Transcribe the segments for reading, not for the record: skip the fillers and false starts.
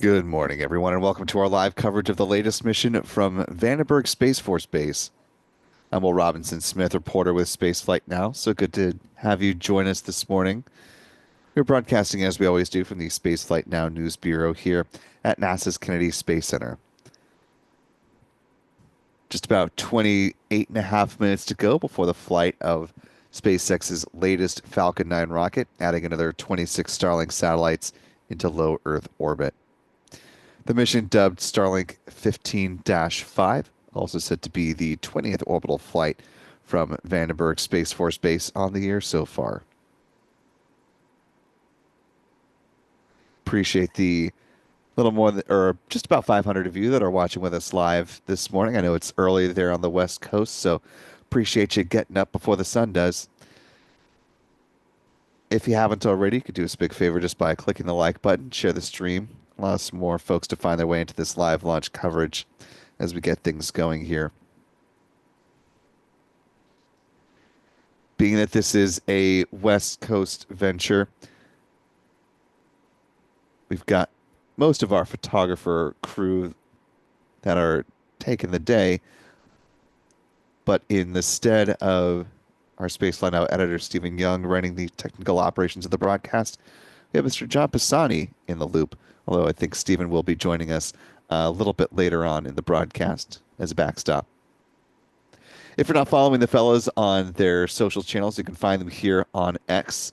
Good morning, everyone, and welcome to our live coverage of the latest mission from Vandenberg Space Force Base. I'm Will Robinson Smith, reporter with Spaceflight Now. So good to have you join us this morning. We're broadcasting as we always do from the Spaceflight Now News Bureau here at NASA's Kennedy Space Center. Just about 28 and a half minutes to go before the flight of SpaceX's latest Falcon 9 rocket, adding another 26 Starlink satellites into low Earth orbit. The mission, dubbed Starlink 15-5, also said to be the 20th orbital flight from Vandenberg Space Force Base on the year so far. Appreciate the little more than, or just about 500 of you that are watching with us live this morning. I know it's early there on the West Coast, so appreciate you getting up before the sun does. If you haven't already, you could do us a big favor just by clicking the like button, share the stream, allow some more folks to find their way into this live launch coverage as we get things going here. Being that this is a West Coast venture, we've got most of our photographer crew that are taking the day, but in the stead of our Spaceflight Now editor, Stephen Young, running the technical operations of the broadcast, we have Mr. John Pisani in the loop, although I think Stephen will be joining us a little bit later on in the broadcast as a backstop. If you're not following the fellows on their social channels, you can find them here on X.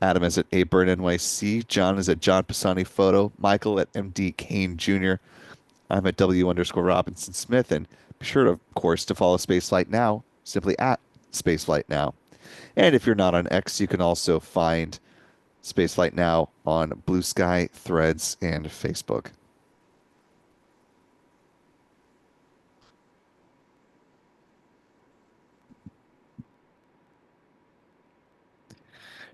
Adam is at ABurnNYC. John is at John Pisani Photo. Michael at MD Kane Jr. I'm at W_Robinson Smith. And be sure, of course, to follow Spaceflight Now, simply at Spaceflight Now. And if you're not on X, you can also find Spaceflight Now on Blue Sky, Threads, and Facebook.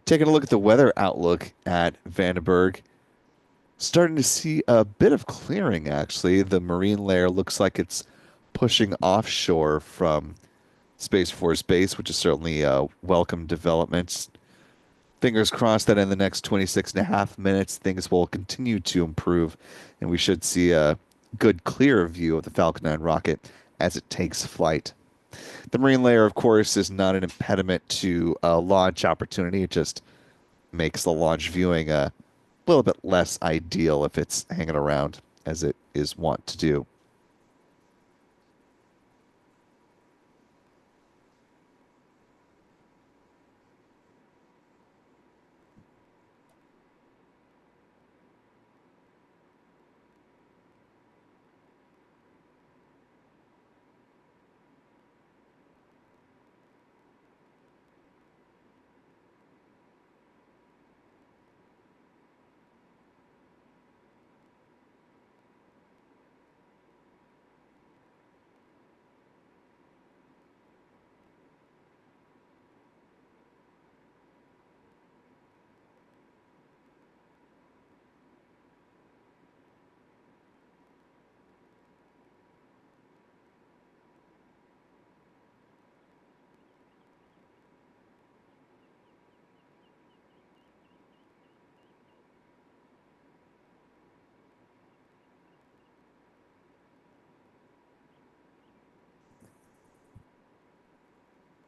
Taking a look at the weather outlook at Vandenberg, starting to see a bit of clearing, actually. The marine layer looks like it's pushing offshore from Space Force Base, which is certainly a welcome development. Fingers crossed that in the next 26 and a half minutes, things will continue to improve, and we should see a good, clear view of the Falcon 9 rocket as it takes flight. The marine layer, of course, is not an impediment to a launch opportunity. It just makes the launch viewing a little bit less ideal if it's hanging around, as it is wont to do.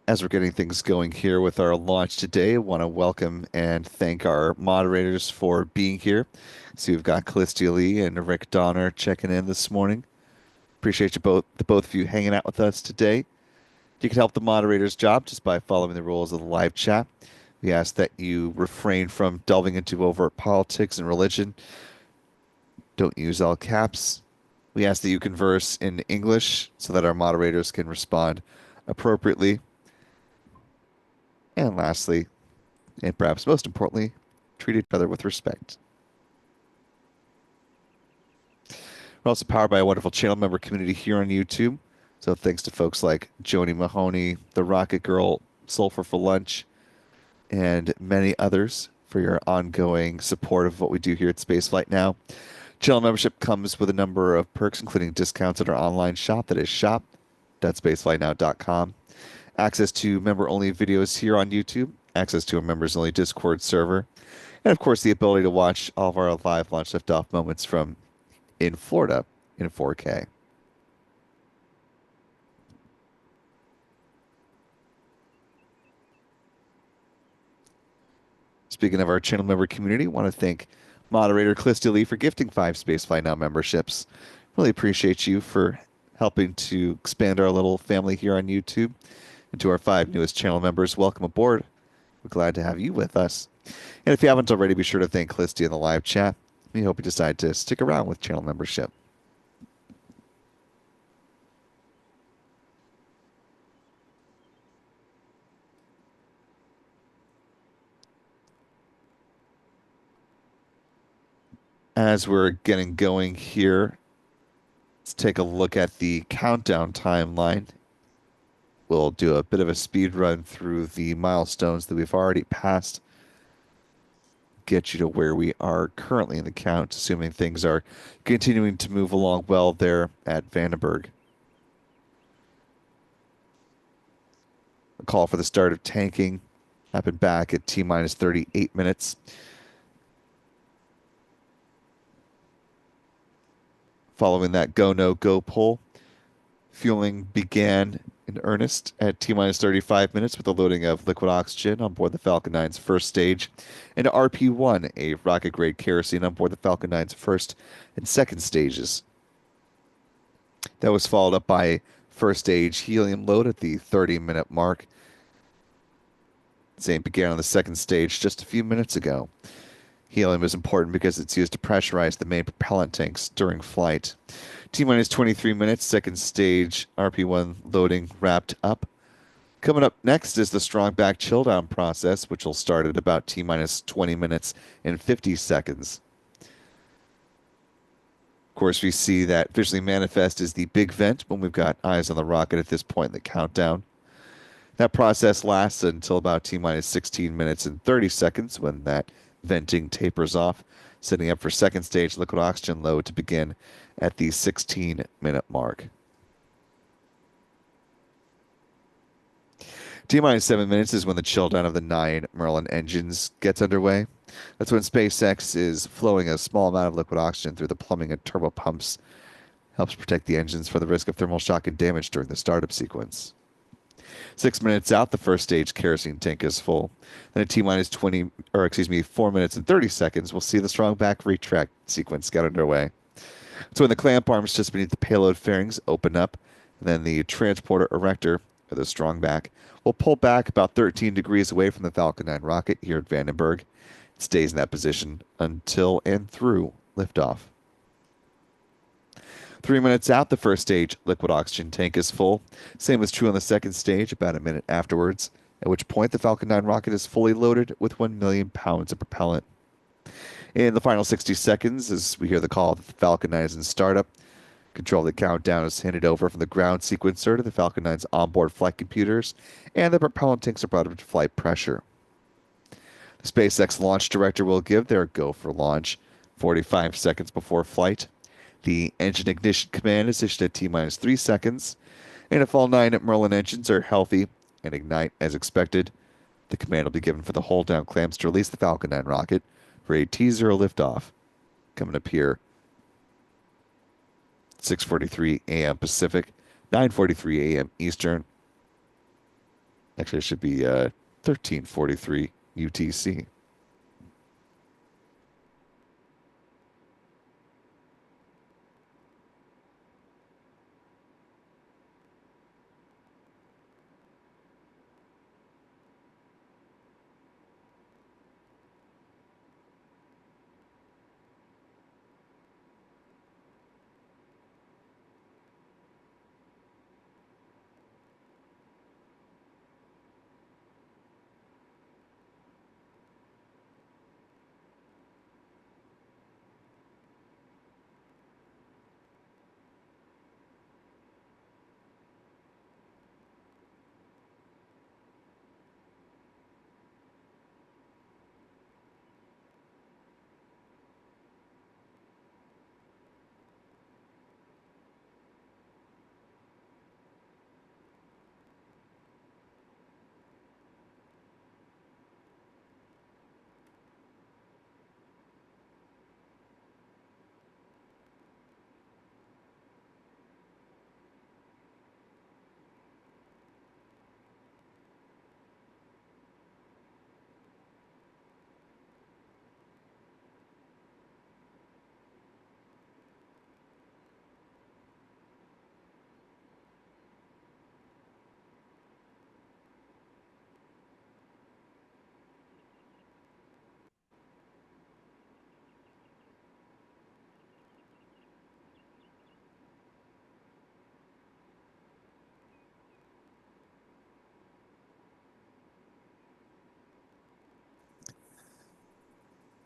As we're getting things going here with our launch today, I want to welcome and thank our moderators for being here. So we've got Callistia Lee and Rick Donner checking in this morning. Appreciate you both, the both of you hanging out with us today. You can help the moderator's job just by following the rules of the live chat. We ask that you refrain from delving into overt politics and religion. Don't use all caps. We ask that you converse in English so that our moderators can respond appropriately. And lastly, and perhaps most importantly, treat each other with respect. We're also powered by a wonderful channel member community here on YouTube. So thanks to folks like Joni Mahoney, The Rocket Girl, Sulfur for Lunch, and many others for your ongoing support of what we do here at Spaceflight Now. Channel membership comes with a number of perks, including discounts at our online shop, that is shop.spaceflightnow.com. Access to member-only videos here on YouTube, access to a members-only Discord server, and of course the ability to watch all of our live launch liftoff moments from in Florida in 4K. Speaking of our channel member community, I want to thank moderator Calista Lee for gifting 5 Spacefly Now memberships. Really appreciate you for helping to expand our little family here on YouTube. And to our 5 newest channel members, welcome aboard. We're glad to have you with us. And if you haven't already, be sure to thank Calista in the live chat. We hope you decide to stick around with channel membership. As we're getting going here, let's take a look at the countdown timeline. We'll do a bit of a speed run through the milestones that we've already passed, get you to where we are currently in the count, assuming things are continuing to move along well there at Vandenberg. A call for the start of tanking happened back at T-minus 38 minutes. Following that go, no go pull, fueling began in earnest at T-minus 35 minutes with the loading of liquid oxygen on board the Falcon 9's first stage and RP-1, a rocket-grade kerosene on board the Falcon 9's first and second stages. That was followed up by first stage helium load at the 30-minute mark. Same began on the second stage just a few minutes ago. Helium is important because it's used to pressurize the main propellant tanks during flight. T-minus 23 minutes, second stage RP-1 loading wrapped up. Coming up next is the strong back chill down process, which will start at about T-minus 20 minutes and 50 seconds. Of course, we see that visually manifest is the big vent when we've got eyes on the rocket at this point in the countdown. That process lasts until about T-minus 16 minutes and 30 seconds when that venting tapers off, setting up for second stage liquid oxygen load to begin at the 16-minute mark. T-minus 7 minutes is when the chill down of the 9 Merlin engines gets underway. That's when SpaceX is flowing a small amount of liquid oxygen through the plumbing and turbo pumps. Helps protect the engines from the risk of thermal shock and damage during the startup sequence. 6 minutes out, the first stage kerosene tank is full. Then at T-minus 4 minutes and 30 seconds, we'll see the strong back retract sequence get underway. So when the clamp arms just beneath the payload fairings open up, and then the transporter erector, or the strong back, will pull back about 13 degrees away from the Falcon 9 rocket here at Vandenberg. It stays in that position until and through liftoff. 3 minutes out, the first stage liquid oxygen tank is full. Same is true on the second stage about a minute afterwards, at which point the Falcon 9 rocket is fully loaded with 1 million pounds of propellant. In the final 60 seconds, as we hear the call that the Falcon 9 is in startup, control of the countdown is handed over from the ground sequencer to the Falcon 9's onboard flight computers, and the propellant tanks are brought up to flight pressure. The SpaceX launch director will give their go for launch 45 seconds before flight. The engine ignition command is issued at T-minus 3 seconds, and if all 9 Merlin engines are healthy and ignite as expected, the command will be given for the hold-down clamps to release the Falcon 9 rocket for a T0 liftoff. Coming up here, 6:43 a.m. Pacific, 9:43 a.m. Eastern. Actually, it should be 13:43 UTC.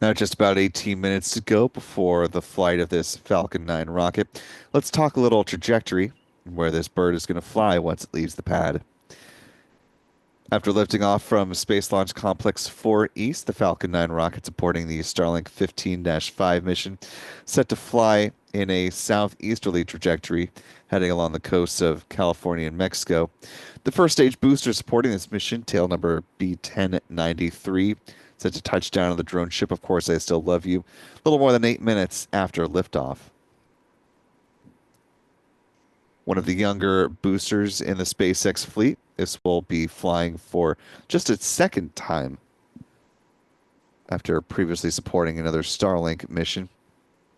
Now, just about 18 minutes to go before the flight of this Falcon 9 rocket. Let's talk a little trajectory, where this bird is going to fly once it leaves the pad. After lifting off from Space Launch Complex 4 East, the Falcon 9 rocket supporting the Starlink 15-5 mission, set to fly in a southeasterly trajectory, heading along the coasts of California and Mexico. The first stage booster supporting this mission, tail number B1093, set to touch down on the drone ship, Of Course I Still Love You, a little more than 8 minutes after liftoff. One of the younger boosters in the SpaceX fleet. This will be flying for just its second time after previously supporting another Starlink mission.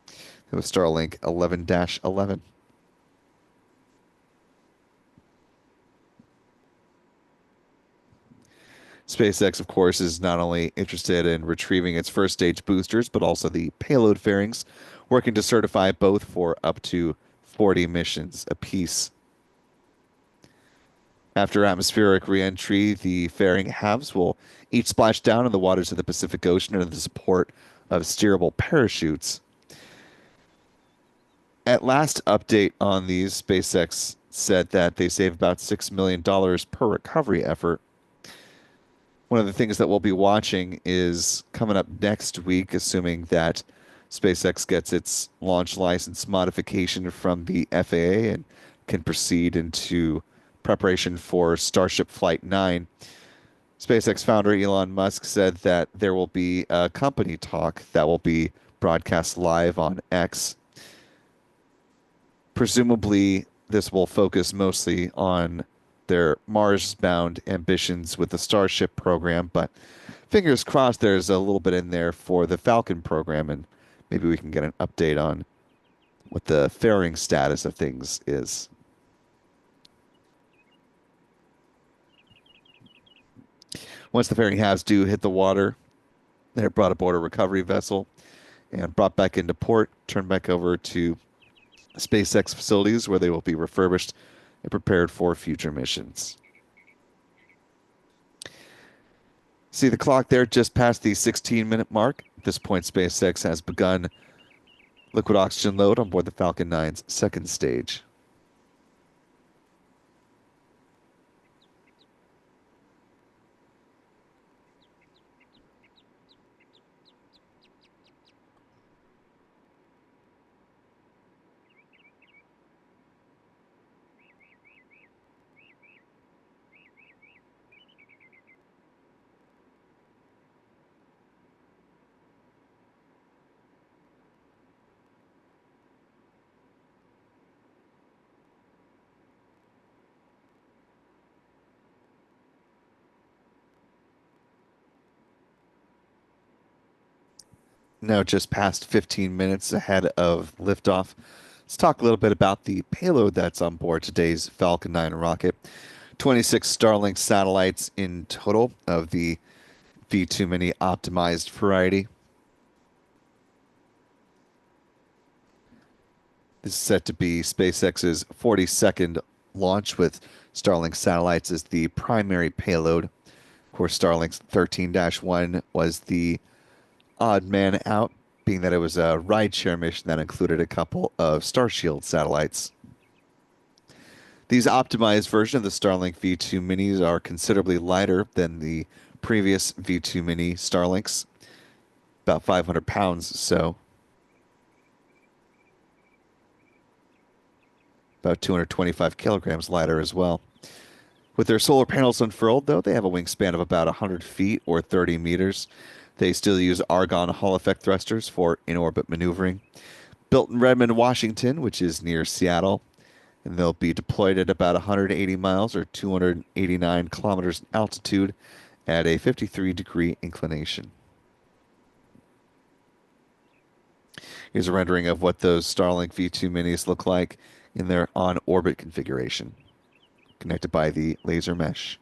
It was Starlink 11-11. SpaceX, of course, is not only interested in retrieving its first stage boosters, but also the payload fairings, working to certify both for up to 40 missions apiece. After atmospheric reentry, the fairing halves will each splash down in the waters of the Pacific Ocean under the support of steerable parachutes. At last update on these, SpaceX said that they save about $6 million per recovery effort. One of the things that we'll be watching is coming up next week, assuming that SpaceX gets its launch license modification from the FAA and can proceed into preparation for Starship Flight 9. SpaceX founder Elon Musk said that there will be a company talk that will be broadcast live on X. Presumably, this will focus mostly on their Mars-bound ambitions with the Starship program, but fingers crossed there's a little bit in there for the Falcon program, and maybe we can get an update on what the fairing status of things is. Once the fairing halves do hit the water, they're brought aboard a recovery vessel and brought back into port, turned back over to SpaceX facilities where they will be refurbished and prepared for future missions. See the clock there just past the 16-minute mark. At this point, SpaceX has begun liquid oxygen load on board the Falcon 9's second stage. Now just past 15 minutes ahead of liftoff. Let's talk a little bit about the payload that's on board today's Falcon 9 rocket. 26 Starlink satellites in total of the V2 Mini optimized variety. This is set to be SpaceX's 42nd launch with Starlink satellites as the primary payload. Of course, Starlink's 13-1 was the odd man out, being that it was a rideshare mission that included a couple of Starshield satellites. These optimized version of the Starlink V2 Minis are considerably lighter than the previous V2 Mini Starlinks, about 500 pounds or so. About 225 kilograms lighter as well. With their solar panels unfurled, though, they have a wingspan of about 100 feet or 30 meters. They still use argon Hall effect thrusters for in-orbit maneuvering. Built in Redmond, Washington, which is near Seattle, and they'll be deployed at about 180 miles or 289 kilometers in altitude at a 53-degree inclination. Here's a rendering of what those Starlink V2 minis look like in their on-orbit configuration, connected by the laser mesh.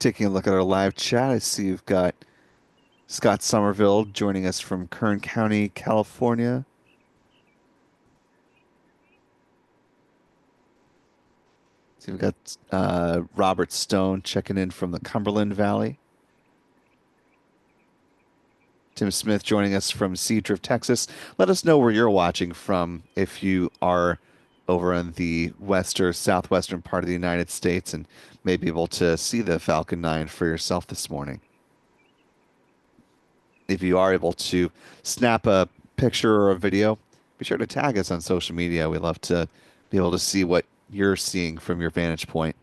taking a look at our live chat, I see you've got Scott Somerville joining us from Kern County, California. So we've got Robert Stone checking in from the Cumberland Valley. Tim Smith joining us from Seadrift, Texas. Let us know where you're watching from if you are over in the west or southwestern part of the United States and may be able to see the Falcon 9 for yourself this morning. If you are able to snap a picture or a video, be sure to tag us on social media. We love to be able to see what you're seeing from your vantage point.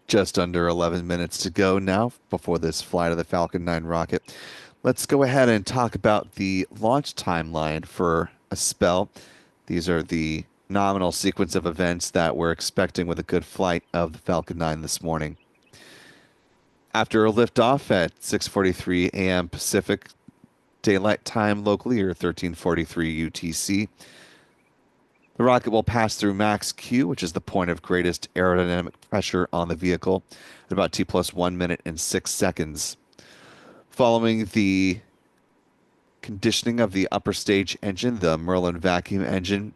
Just under 11 minutes to go now before this flight of the Falcon 9 rocket. Let's go ahead and talk about the launch timeline for a spell. These are the nominal sequence of events that we're expecting with a good flight of the Falcon 9 this morning. After a liftoff at 6:43 a.m. Pacific Daylight Time locally, or 13:43 UTC, the rocket will pass through max Q, which is the point of greatest aerodynamic pressure on the vehicle, at about T plus 1 minute and 6 seconds. Following the conditioning of the upper stage engine, the Merlin vacuum engine,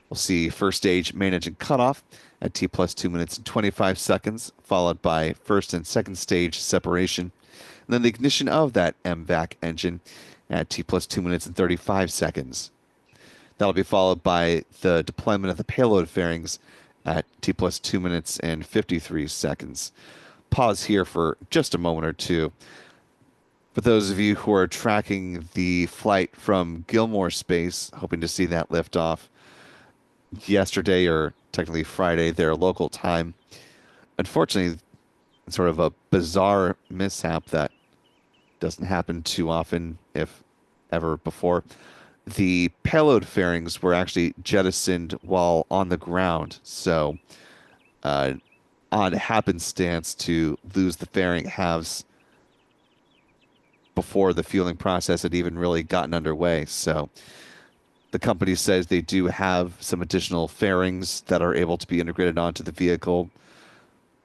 we'll see first stage main engine cutoff at T plus 2 minutes and 25 seconds, followed by first and second stage separation. And then the ignition of that MVAC engine at T plus 2 minutes and 35 seconds. That'll be followed by the deployment of the payload fairings at T plus 2 minutes and 53 seconds. Pause here for just a moment or two. For those of you who are tracking the flight from Gilmore Space, hoping to see that liftoff yesterday or technically Friday, their local time, unfortunately, sort of a bizarre mishap that doesn't happen too often, if ever before. The payload fairings were actually jettisoned while on the ground. So, odd happenstance to lose the fairing halves before the fueling process had even really gotten underway. So, the company says they do have some additional fairings that are able to be integrated onto the vehicle.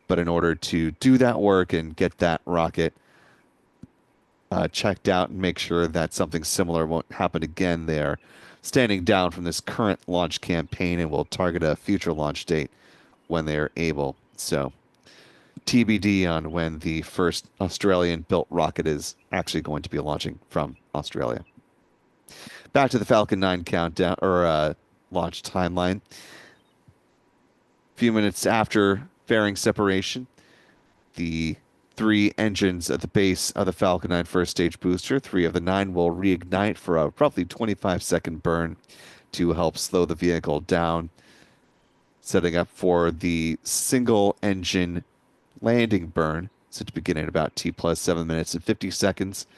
But in order to do that work and get that rocket checked out and make sure that something similar won't happen again, they're standing down from this current launch campaign and will target a future launch date when they are able. So TBD on when the first Australian-built rocket is actually going to be launching from Australia. Back to the Falcon 9 countdown or launch timeline. A few minutes after fairing separation, the 3 engines at the base of the Falcon 9 first stage booster, 3 of the 9 will reignite for a roughly 25-second burn to help slow the vehicle down, setting up for the single engine landing burn, set to begin at about T plus 7 minutes and 50 seconds,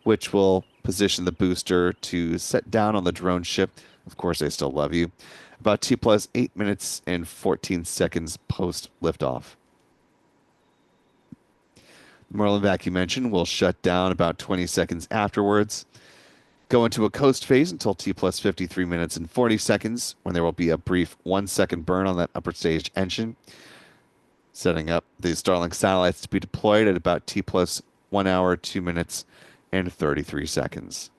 which will position the booster to set down on the drone ship. Of course, I still love you. About T plus 8 minutes and 14 seconds post liftoff. The Merlin vacuum engine will shut down about 20 seconds afterwards. Go into a coast phase until T plus 53 minutes and 40 seconds, when there will be a brief 1 second burn on that upper stage engine. Setting up the Starlink satellites to be deployed at about T plus 1 hour, 2 minutes, and 33 seconds.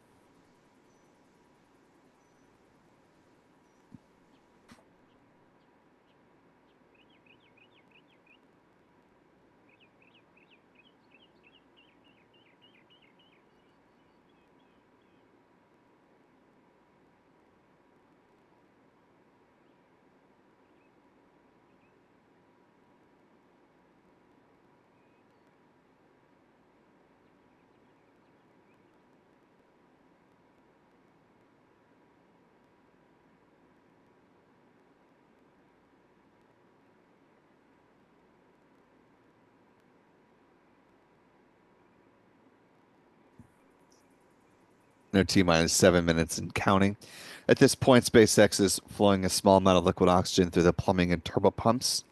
They're T minus 7 minutes and counting. At this point, SpaceX is flowing a small amount of liquid oxygen through the plumbing and turbo pumps,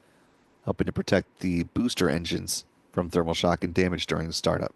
helping to protect the booster engines from thermal shock and damage during the startup.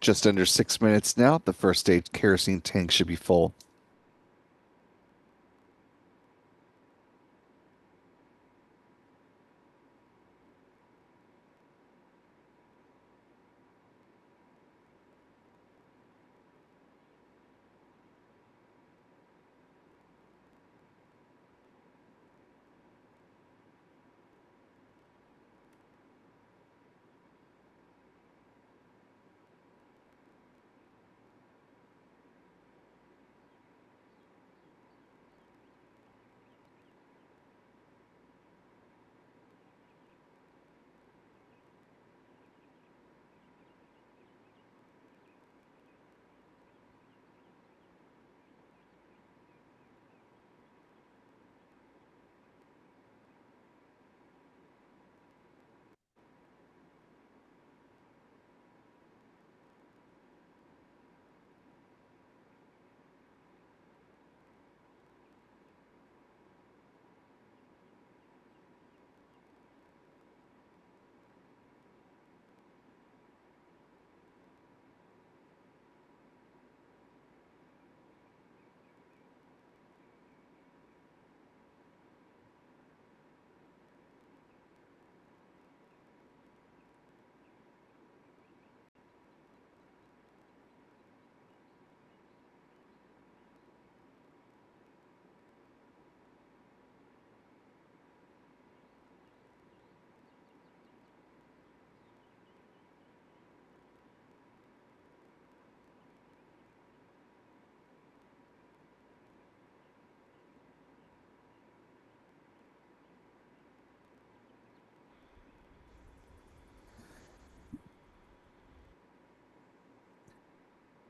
Just under 6 minutes now, the first stage kerosene tank should be full.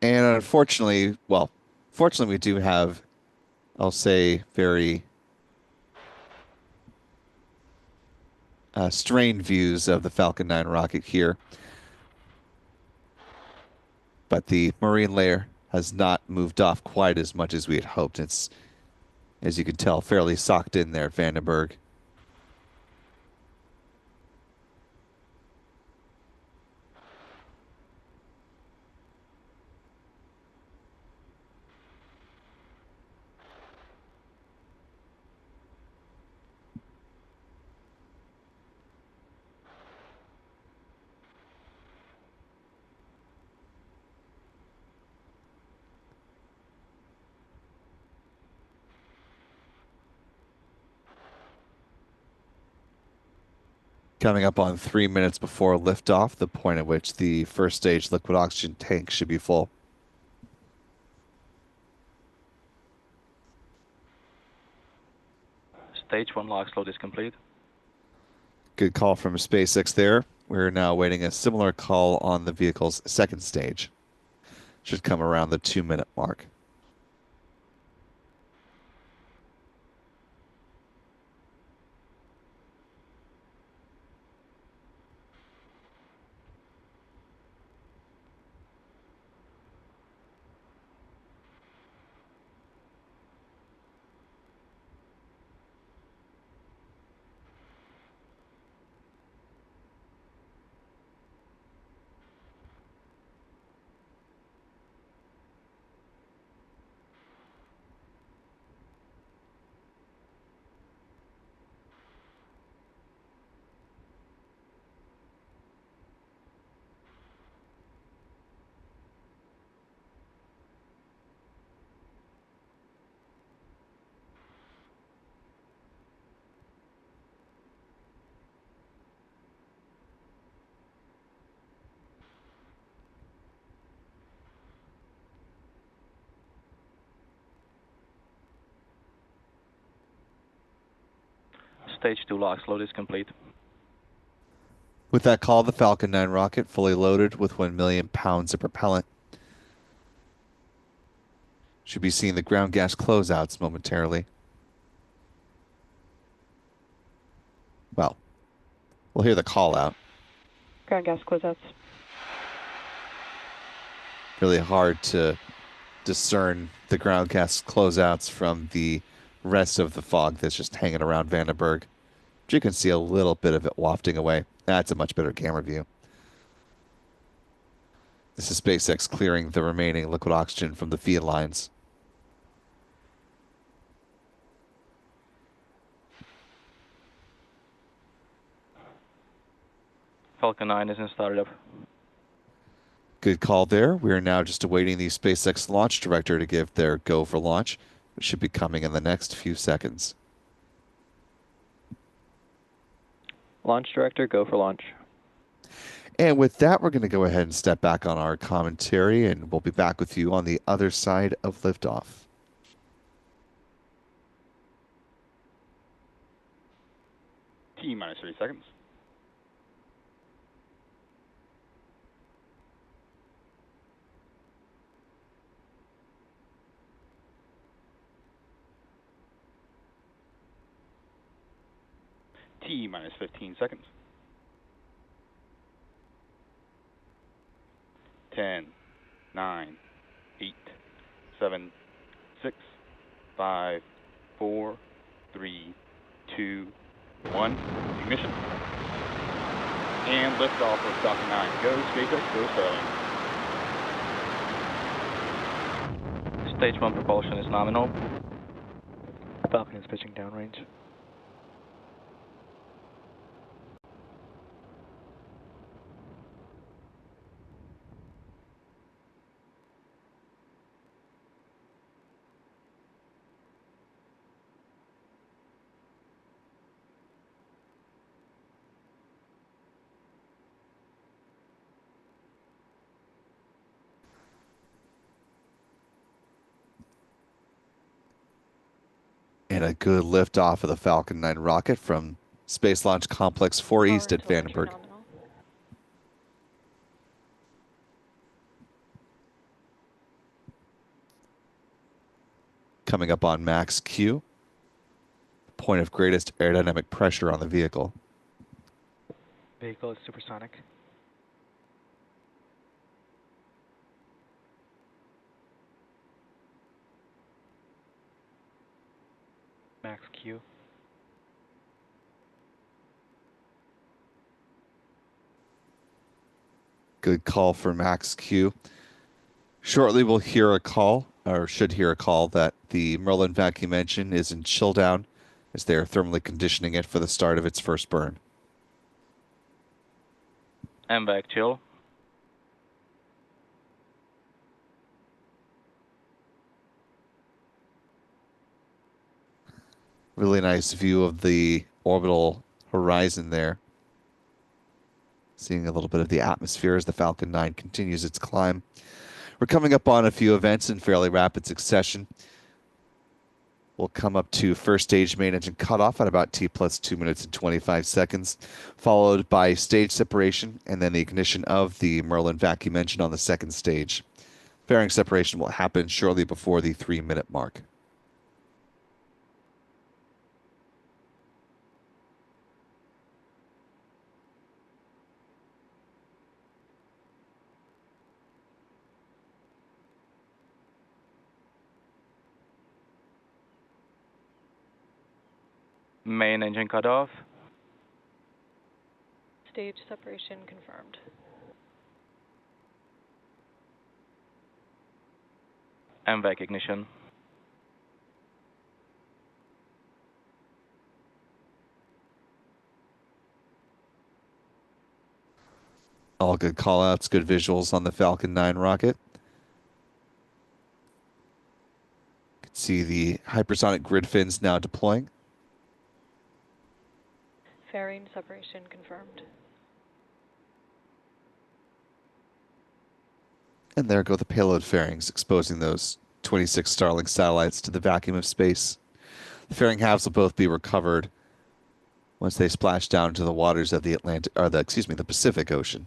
And unfortunately, well, fortunately, we do have, I'll say, very strained views of the Falcon 9 rocket here. But the marine layer has not moved off quite as much as we had hoped. It's, as you can tell, fairly socked in there, Vandenberg. Coming up on 3 minutes before liftoff, the point at which the first stage liquid oxygen tank should be full. Stage 1 lock slot is complete. Good call from SpaceX there. We're now awaiting a similar call on the vehicle's second stage. Should come around the 2-minute mark. Stage 2 lock slot is complete. With that call, the Falcon 9 rocket fully loaded with 1 million pounds of propellant. Should be seeing the ground gas closeouts momentarily. Well, we'll hear the call out. Ground gas closeouts. Really hard to discern the ground gas closeouts from the rest of the fog that's just hanging around Vandenberg. But you can see a little bit of it wafting away. That's a much better camera view. This is SpaceX clearing the remaining liquid oxygen from the feed lines. Falcon 9 is in startup. Good call there. We are now just awaiting the SpaceX launch director to give their go for launch, which should be coming in the next few seconds. Launch director, go for launch. And with that, we're going to go ahead and step back on our commentary, and we'll be back with you on the other side of liftoff. T minus 30 seconds. T minus 15 seconds. 10, 9, 8, 7, 6, 5, 4, 3, 2, 1. Ignition. And liftoff of Falcon 9. Go SpaceX, go Starlink. Stage 1 propulsion is nominal. Falcon is pitching downrange. And a good liftoff of the Falcon 9 rocket from Space Launch Complex 4 East at Vandenberg. Coming up on max Q, point of greatest aerodynamic pressure on the vehicle. Vehicle is supersonic. Max Q. Good call for max Q. Shortly we'll hear a call, or should hear a call, that the Merlin vacuum engine is in chill down as they are thermally conditioning it for the start of its first burn. MVAC chill. Really nice view of the orbital horizon there. Seeing a little bit of the atmosphere as the Falcon 9 continues its climb. We're coming up on a few events in fairly rapid succession. will come up to first stage main engine cutoff at about T plus 2 minutes and 25 seconds, followed by stage separation and then the ignition of the Merlin vacuum engine on the second stage. Fairing separation will happen shortly before the 3-minute mark. Main engine cut off. Stage separation confirmed. MVAC ignition. All good callouts, good visuals on the Falcon 9 rocket. You can see the hypersonic grid fins now deploying. Fairing separation confirmed. And there go the payload fairings, exposing those 26 Starlink satellites to the vacuum of space. The fairing halves will both be recovered once they splash down into the waters of the the Pacific Ocean.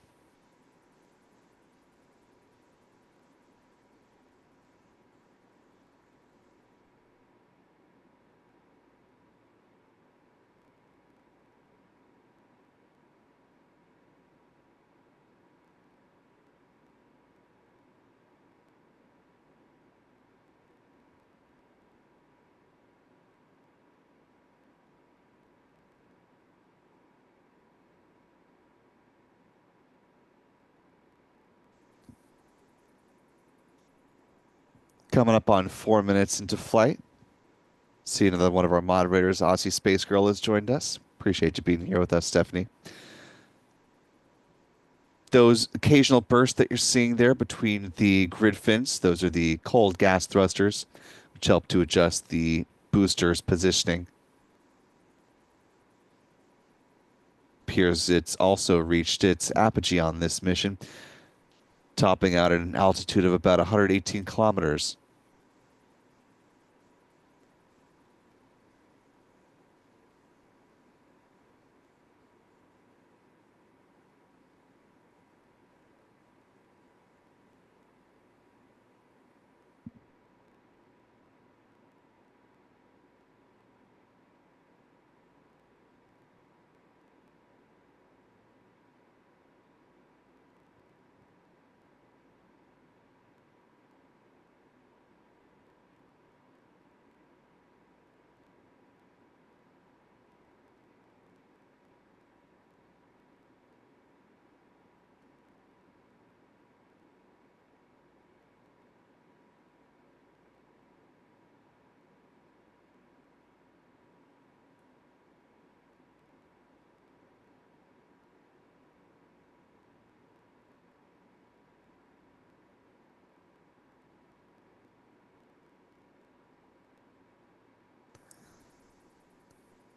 Coming up on 4 minutes into flight. See another one of our moderators, Aussie Space Girl, has joined us. Appreciate you being here with us, Stephanie. Those occasional bursts that you're seeing there between the grid fins, those are the cold gas thrusters, which help to adjust the booster's positioning. Appears it's also reached its apogee on this mission, topping out at an altitude of about 118 kilometers.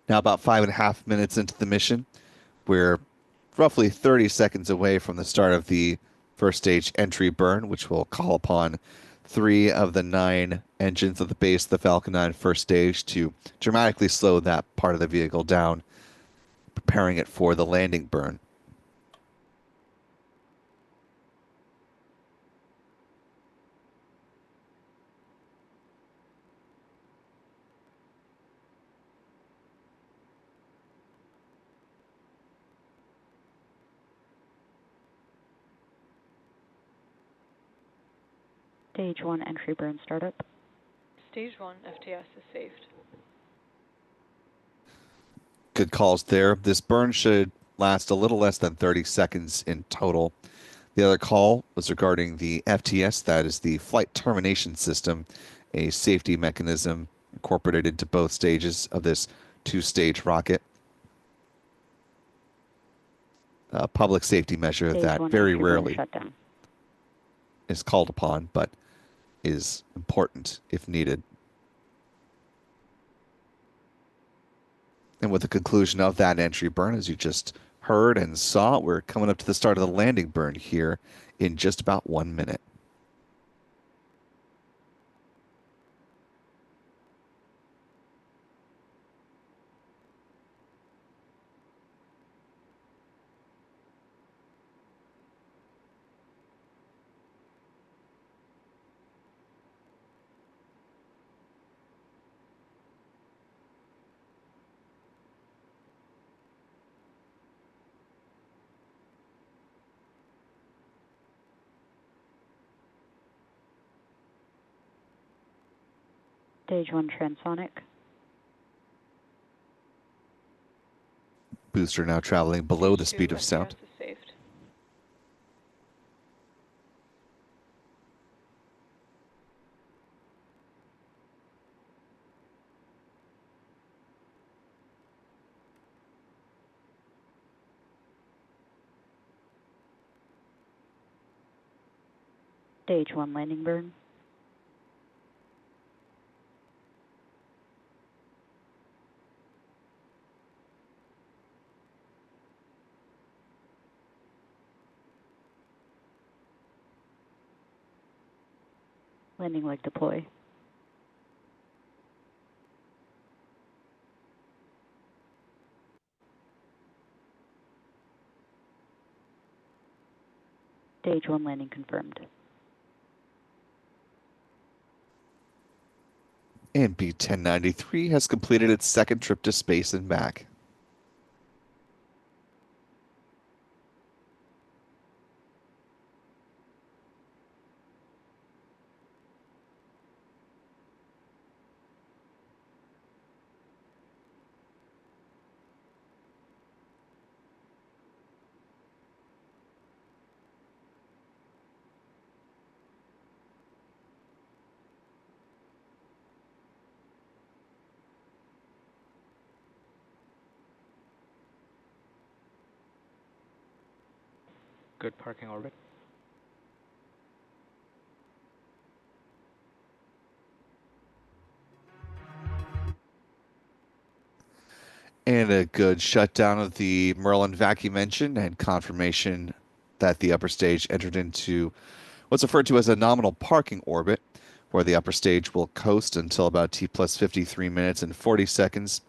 Now about 5.5 minutes into the mission, we're roughly 30 seconds away from the start of the first stage entry burn, which will call upon 3 of the 9 engines at the base of the Falcon 9 first stage to dramatically slow that part of the vehicle down, preparing it for the landing burn. Stage 1 entry burn startup. Stage 1 FTS is saved. Good calls there. This burn should last a little less than 30 seconds in total. The other call was regarding the FTS, that is the flight termination system, a safety mechanism incorporated into both stages of this 2-stage rocket. A public safety measure Stage that 1 very entry burn rarely shutdown. is called upon, but is important if needed. And with the conclusion of that entry burn, as you just heard and saw, we're coming up to the start of the landing burn here in just about 1 minute. Stage 1 transonic. Booster now traveling below the Stage speed 2 of sound. FTS is saved. Stage 1 landing burn. Landing leg deploy. Stage 1 landing confirmed. And B-1093 has completed its second trip to space and back. Good parking orbit. And a good shutdown of the Merlin vacuum engine and confirmation that the upper stage entered into what's referred to as a nominal parking orbit, where the upper stage will coast until about T plus 53 minutes and 40 seconds.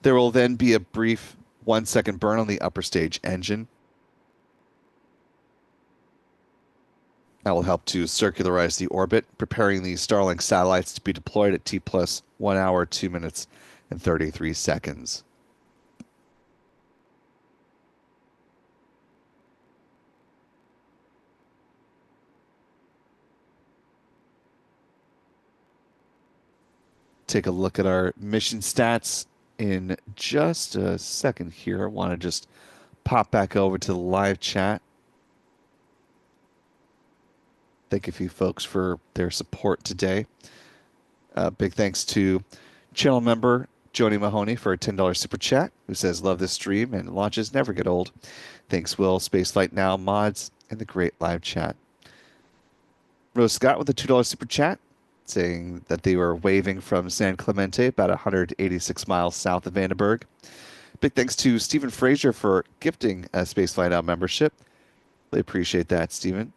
There will then be a brief 1 second burn on the upper stage engine. That will help to circularize the orbit, preparing the Starlink satellites to be deployed at T plus 1 hour, 2 minutes, and 33 seconds. Take a look at our mission stats in just a second here. I want to just pop back over to the live chat. Thank you folks for their support today. Big thanks to channel member Joni Mahoney for a $10 super chat, who says, love this stream and launches never get old. Thanks, Will, Spaceflight Now, mods, and the great live chat. Rose Scott with a $2 super chat, saying that they were waving from San Clemente, about 186 miles south of Vandenberg. Big thanks to Stephen Frazier for gifting a Spaceflight Now membership. Really appreciate that, Stephen.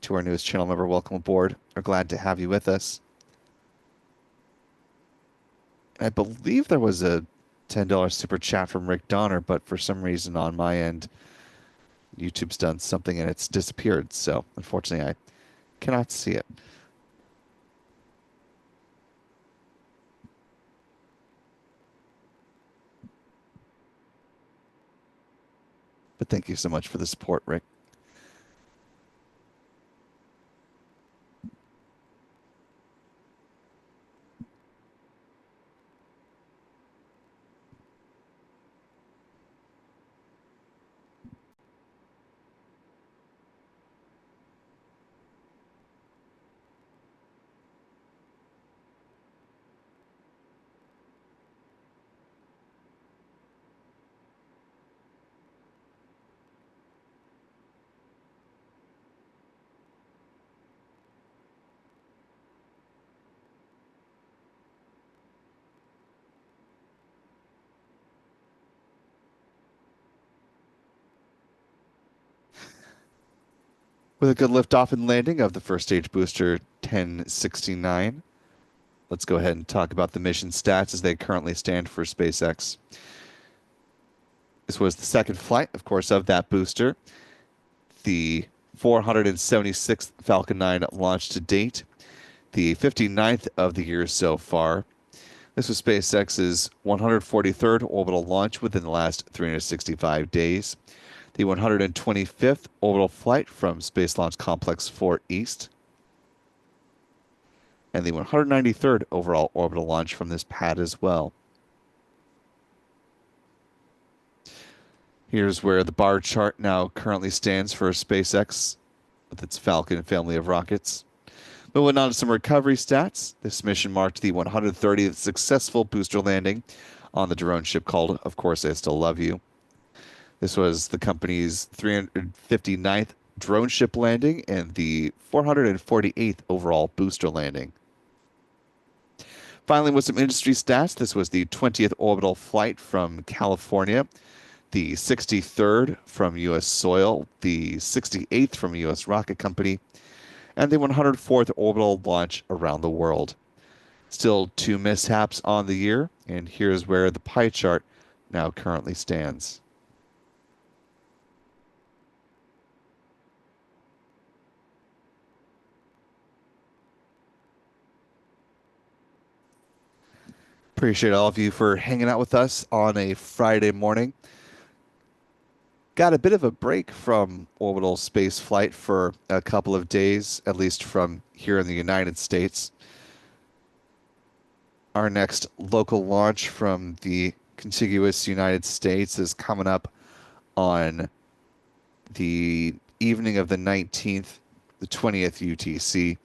To our newest channel member, welcome aboard. We're glad to have you with us. I believe there was a $10 super chat from Rick Donner, but for some reason on my end, YouTube's done something and it's disappeared. So unfortunately, I cannot see it. But thank you so much for the support, Rick. With a good liftoff and landing of the first stage booster 1069, let's go ahead and talk about the mission stats as they currently stand for SpaceX. This was the second flight, of course, of that booster. The 476th Falcon 9 launch to date, the 59th of the year so far. This was SpaceX's 143rd orbital launch within the last 365 days. The 125th orbital flight from Space Launch Complex 4 East. and the 193rd overall orbital launch from this pad as well. Here's where the bar chart now currently stands for SpaceX with its Falcon family of rockets. Moving on to some recovery stats. This mission marked the 130th successful booster landing on the drone ship called, of course, I Still Love You. This was the company's 359th drone ship landing and the 448th overall booster landing. Finally, with some industry stats, this was the 20th orbital flight from California, the 63rd from U.S. soil, the 68th from U.S. rocket company, and the 104th orbital launch around the world. Still 2 mishaps on the year, and here's where the pie chart now currently stands. Appreciate all of you for hanging out with us on a Friday morning. Got a bit of a break from orbital space flight for a couple of days, at least from here in the United States. Our next local launch from the contiguous United States is coming up on the evening of the 19th, the 20th UTC.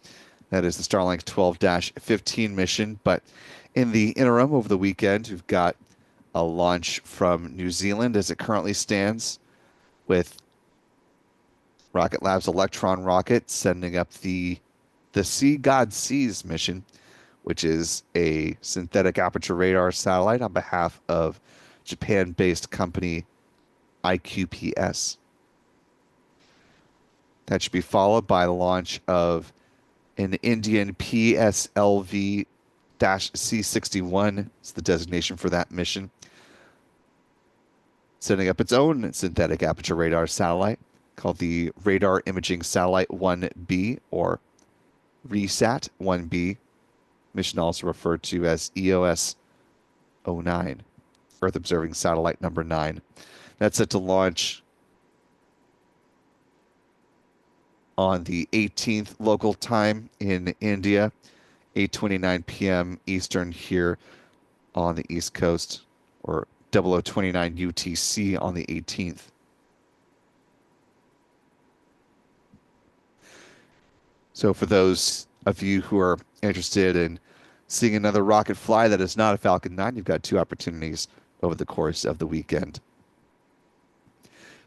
That is the Starlink 12-15 mission. But in the interim, over the weekend, we've got a launch from New Zealand as it currently stands, with Rocket Lab's Electron rocket sending up the Sea God Sees mission, which is a synthetic aperture radar satellite on behalf of Japan-based company IQPS. That should be followed by the launch of an Indian PSLV-C61. It's the designation for that mission, setting up its own synthetic aperture radar satellite called the Radar Imaging Satellite 1B, or RESAT 1B, mission also referred to as EOS-09, Earth Observing Satellite number 9. That's set to launch on the 18th local time in India, 8:29 p.m. Eastern here on the East Coast, or 0029 UTC on the 18th. So for those of you who are interested in seeing another rocket fly that is not a Falcon 9, you've got 2 opportunities over the course of the weekend.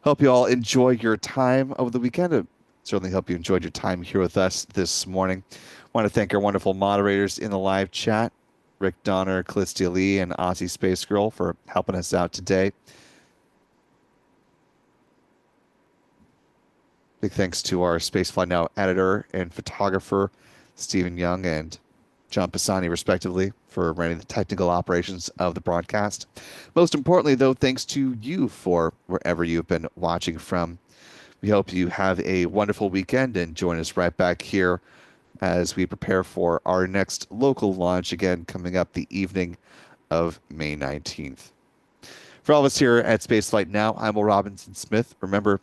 Hope you all enjoy your time over the weekend. Certainly hope you enjoyed your time here with us this morning. Want to thank our wonderful moderators in the live chat, Rick Donner, Callistia Lee, and Aussie Space Girl, for helping us out today. Big thanks to our Spacefly Now editor and photographer, Stephen Young and John Pisani, respectively, for running the technical operations of the broadcast. Most importantly, though, thanks to you for wherever you've been watching from. We hope you have a wonderful weekend and join us right back here as we prepare for our next local launch, again, coming up the evening of May 19th. For all of us here at Spaceflight Now, I'm Will Robinson Smith. Remember,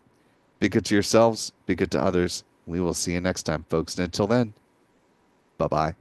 be good to yourselves, be good to others. We will see you next time, folks. And until then, bye-bye.